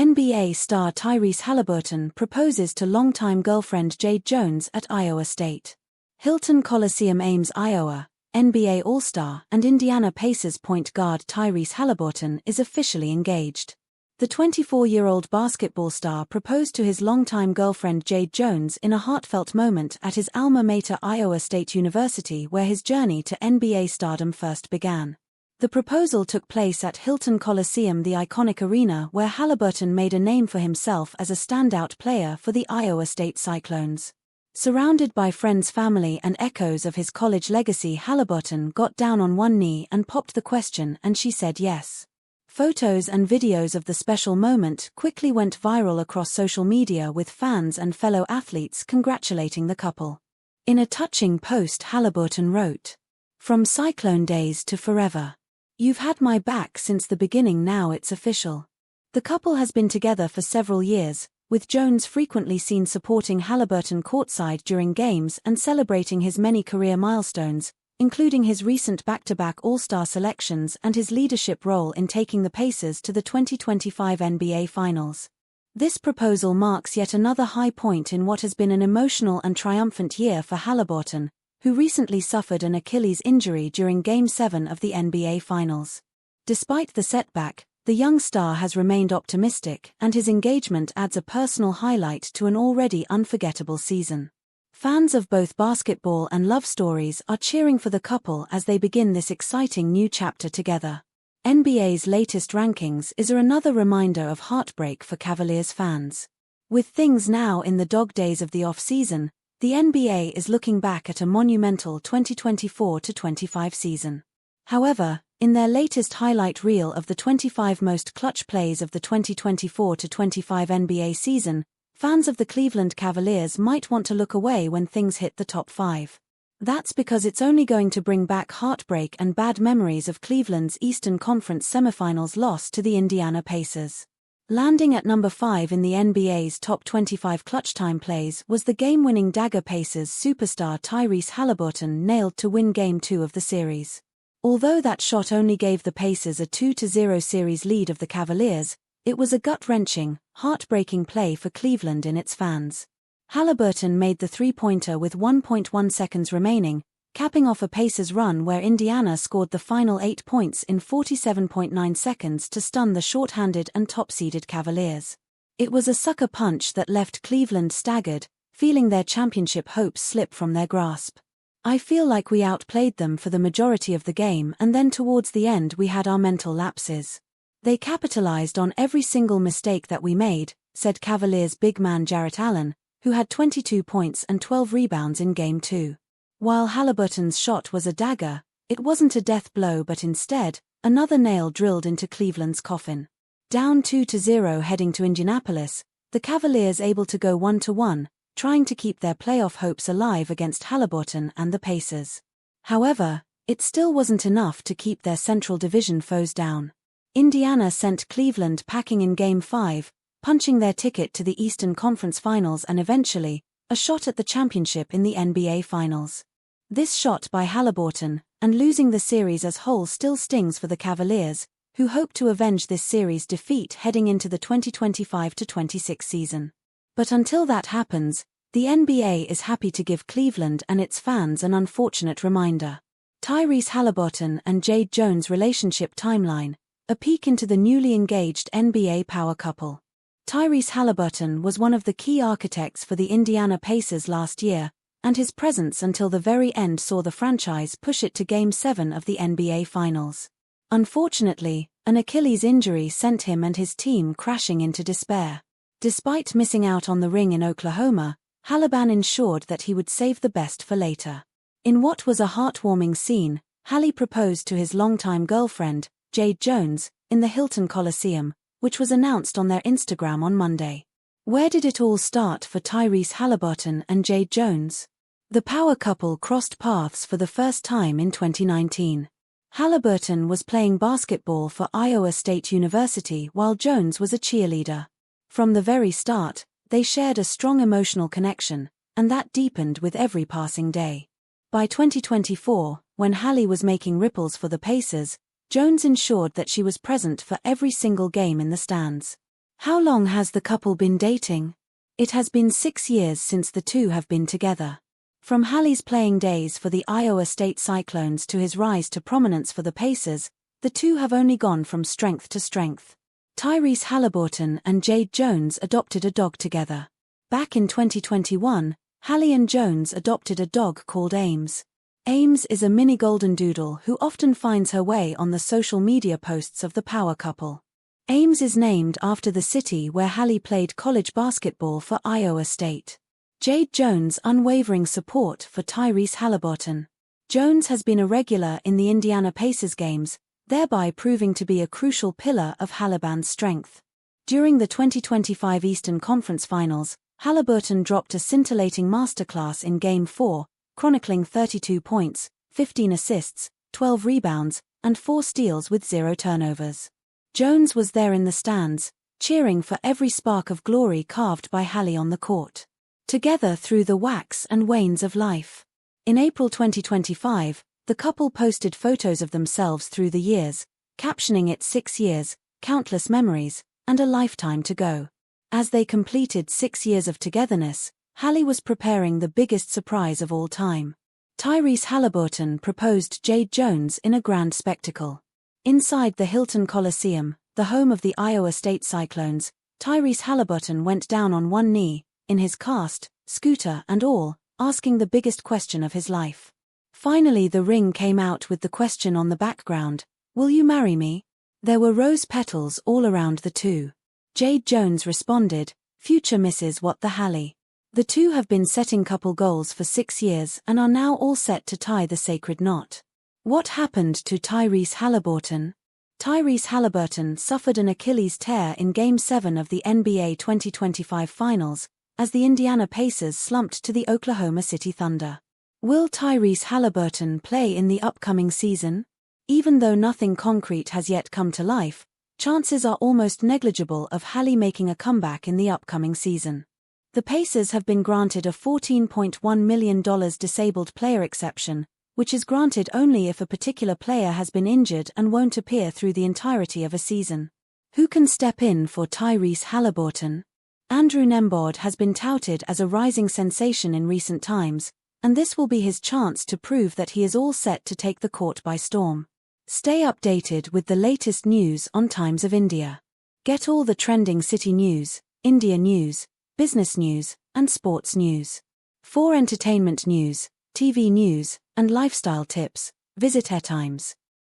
NBA star Tyrese Haliburton proposes to longtime girlfriend Jade Jones at Iowa State. Hilton Coliseum, Ames, Iowa. NBA All-Star and Indiana Pacers point guard Tyrese Haliburton is officially engaged. The 24-year-old basketball star proposed to his longtime girlfriend Jade Jones in a heartfelt moment at his alma mater Iowa State University, where his journey to NBA stardom first began. The proposal took place at Hilton Coliseum, the iconic arena where Haliburton made a name for himself as a standout player for the Iowa State Cyclones. Surrounded by friends, family and echoes of his college legacy, Haliburton got down on one knee and popped the question, and she said yes. Photos and videos of the special moment quickly went viral across social media, with fans and fellow athletes congratulating the couple. In a touching post, Haliburton wrote, "From Cyclone days to forever. You've had my back since the beginning, now it's official." The couple has been together for several years, with Jones frequently seen supporting Haliburton courtside during games and celebrating his many career milestones, including his recent back-to-back All-Star selections and his leadership role in taking the Pacers to the 2025 NBA Finals. This proposal marks yet another high point in what has been an emotional and triumphant year for Haliburton, who recently suffered an Achilles injury during Game 7 of the NBA Finals. Despite the setback, the young star has remained optimistic, and his engagement adds a personal highlight to an already unforgettable season. Fans of both basketball and love stories are cheering for the couple as they begin this exciting new chapter together. NBA's latest rankings is another reminder of heartbreak for Cavaliers fans. With things now in the dog days of the off-season, the NBA is looking back at a monumental 2024-25 season. However, in their latest highlight reel of the 25 most clutch plays of the 2024-25 NBA season, fans of the Cleveland Cavaliers might want to look away when things hit the top 5. That's because it's only going to bring back heartbreak and bad memories of Cleveland's Eastern Conference semifinals loss to the Indiana Pacers. Landing at number 5 in the NBA's top 25 clutch time plays was the game-winning dagger Pacers superstar Tyrese Haliburton nailed to win Game 2 of the series. Although that shot only gave the Pacers a 2-0 series lead of the Cavaliers, it was a gut-wrenching, heartbreaking play for Cleveland and its fans. Haliburton made the three-pointer with 1.1 seconds remaining, capping off a Pacers run where Indiana scored the final 8 points in 47.9 seconds to stun the short-handed and top-seeded Cavaliers. It was a sucker punch that left Cleveland staggered, feeling their championship hopes slip from their grasp. "I feel like we outplayed them for the majority of the game, and then towards the end we had our mental lapses. They capitalized on every single mistake that we made," said Cavaliers big man Jarrett Allen, who had 22 points and 12 rebounds in Game 2. While Haliburton's shot was a dagger, it wasn't a death blow but instead, another nail drilled into Cleveland's coffin. Down 2-0 heading to Indianapolis, the Cavaliers able to go 1-1, trying to keep their playoff hopes alive against Haliburton and the Pacers. However, it still wasn't enough to keep their Central Division foes down. Indiana sent Cleveland packing in Game 5, punching their ticket to the Eastern Conference Finals and eventually, a shot at the championship in the NBA Finals. This shot by Haliburton, and losing the series as whole, still stings for the Cavaliers, who hope to avenge this series defeat heading into the 2025-26 season. But until that happens, the NBA is happy to give Cleveland and its fans an unfortunate reminder. Tyrese Haliburton and Jade Jones relationship timeline, a peek into the newly engaged NBA power couple. Tyrese Haliburton was one of the key architects for the Indiana Pacers last year, and his presence until the very end saw the franchise push it to Game 7 of the NBA Finals. Unfortunately, an Achilles injury sent him and his team crashing into despair. Despite missing out on the ring in Oklahoma, Haliburton ensured that he would save the best for later. In what was a heartwarming scene, Hallie proposed to his longtime girlfriend, Jade Jones, in the Hilton Coliseum, which was announced on their Instagram on Monday. Where did it all start for Tyrese Haliburton and Jade Jones? The power couple crossed paths for the first time in 2019. Haliburton was playing basketball for Iowa State University while Jones was a cheerleader. From the very start, they shared a strong emotional connection, and that deepened with every passing day. By 2024, when Hallie was making ripples for the Pacers, Jones ensured that she was present for every single game in the stands. How long has the couple been dating? It has been 6 years since the two have been together. From Hali's playing days for the Iowa State Cyclones to his rise to prominence for the Pacers, the two have only gone from strength to strength. Tyrese Haliburton and Jade Jones adopted a dog together. Back in 2021, Hali and Jones adopted a dog called Ames. Ames is a mini golden doodle who often finds her way on the social media posts of the power couple. Ames is named after the city where Hali played college basketball for Iowa State. Jade Jones' unwavering support for Tyrese Haliburton. Jones has been a regular in the Indiana Pacers games, thereby proving to be a crucial pillar of Haliburton's strength. During the 2025 Eastern Conference Finals, Haliburton dropped a scintillating masterclass in Game 4, chronicling 32 points, 15 assists, 12 rebounds, and 4 steals with 0 turnovers. Jones was there in the stands, cheering for every spark of glory carved by Hali on the court. Together through the wax and wanes of life. In April 2025, the couple posted photos of themselves through the years, captioning it 6 years, countless memories, and a lifetime to go. As they completed 6 years of togetherness, Hali was preparing the biggest surprise of all time. Tyrese Haliburton proposed Jade Jones in a grand spectacle. Inside the Hilton Coliseum, the home of the Iowa State Cyclones, Tyrese Haliburton went down on one knee, in his cast, scooter and all, asking the biggest question of his life. Finally the ring came out with the question on the background, "Will you marry me?" There were rose petals all around the two. Jade Jones responded, "Future Mrs. What the Hali." The two have been setting couple goals for 6 years and are now all set to tie the sacred knot. What happened to Tyrese Haliburton? Tyrese Haliburton suffered an Achilles tear in Game 7 of the NBA 2025 Finals, as the Indiana Pacers slumped to the Oklahoma City Thunder. Will Tyrese Haliburton play in the upcoming season? Even though nothing concrete has yet come to life, chances are almost negligible of Hali making a comeback in the upcoming season. The Pacers have been granted a $14.1 million disabled player exception, which is granted only if a particular player has been injured and won't appear through the entirety of a season. Who can step in for Tyrese Haliburton? Andrew Nembhard has been touted as a rising sensation in recent times, and this will be his chance to prove that he is all set to take the court by storm. Stay updated with the latest news on Times of India. Get all the trending city news, India news, business news, and sports news. For entertainment news, TV news, and lifestyle tips, visit Times.